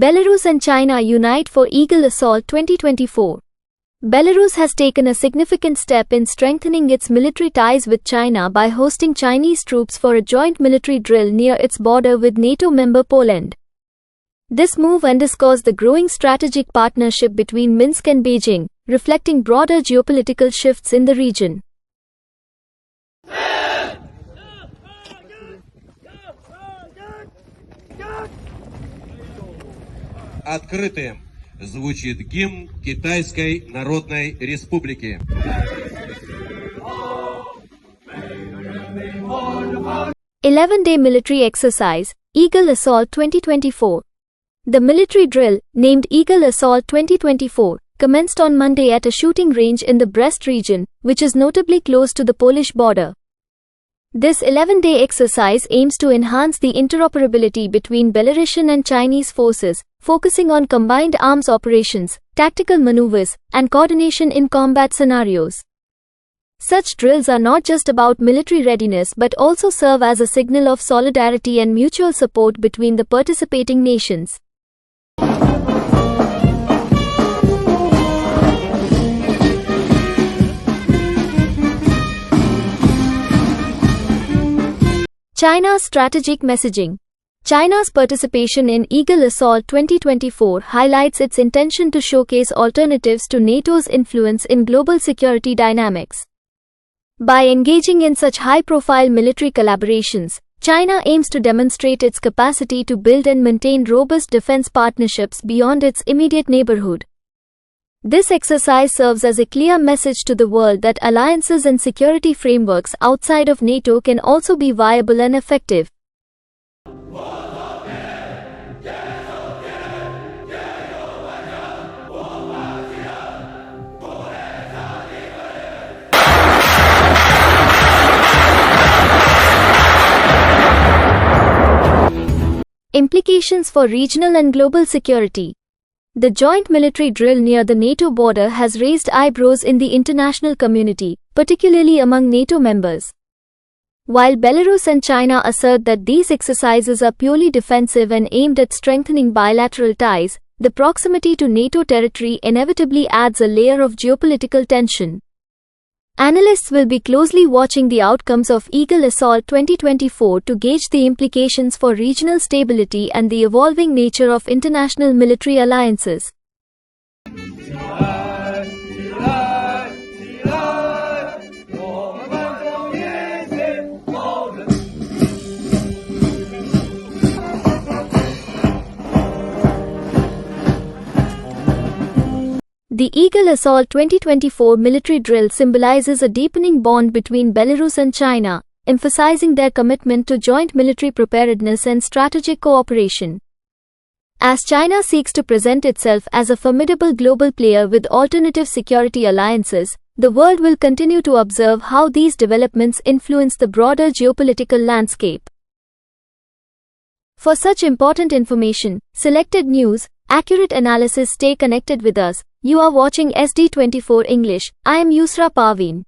Belarus and China unite for Eagle Assault 2024. Belarus has taken a significant step in strengthening its military ties with China by hosting Chinese troops for a joint military drill near its border with NATO member Poland. This move underscores the growing strategic partnership between Minsk and Beijing, reflecting broader geopolitical shifts in the region. Открытым звучит гимн Китайской Народной Республики. 11-day military exercise, Eagle Assault 2024. The military drill, named Eagle Assault 2024, commenced on Monday at a shooting range in the Brest region, which is notably close to the Polish border. This 11-day exercise aims to enhance the interoperability between Belarusian and Chinese forces, focusing on combined arms operations, tactical maneuvers, and coordination in combat scenarios. Such drills are not just about military readiness but also serve as a signal of solidarity and mutual support between the participating nations. China's strategic messaging. China's participation in Eagle Assault 2024 highlights its intention to showcase alternatives to NATO's influence in global security dynamics. By engaging in such high-profile military collaborations, China aims to demonstrate its capacity to build and maintain robust defense partnerships beyond its immediate neighborhood. This exercise serves as a clear message to the world that alliances and security frameworks outside of NATO can also be viable and effective. Implications for regional and global security. The joint military drill near the NATO border has raised eyebrows in the international community, particularly among NATO members. While Belarus and China assert that these exercises are purely defensive and aimed at strengthening bilateral ties, the proximity to NATO territory inevitably adds a layer of geopolitical tension. Analysts will be closely watching the outcomes of Eagle Assault 2024 to gauge the implications for regional stability and the evolving nature of international military alliances. The Eagle Assault 2024 military drill symbolizes a deepening bond between Belarus and China, emphasizing their commitment to joint military preparedness and strategic cooperation. As China seeks to present itself as a formidable global player with alternative security alliances, the world will continue to observe how these developments influence the broader geopolitical landscape. For such important information, selected news, accurate analysis, stay connected with us. You are watching SD24 English. I am Yusra Parveen.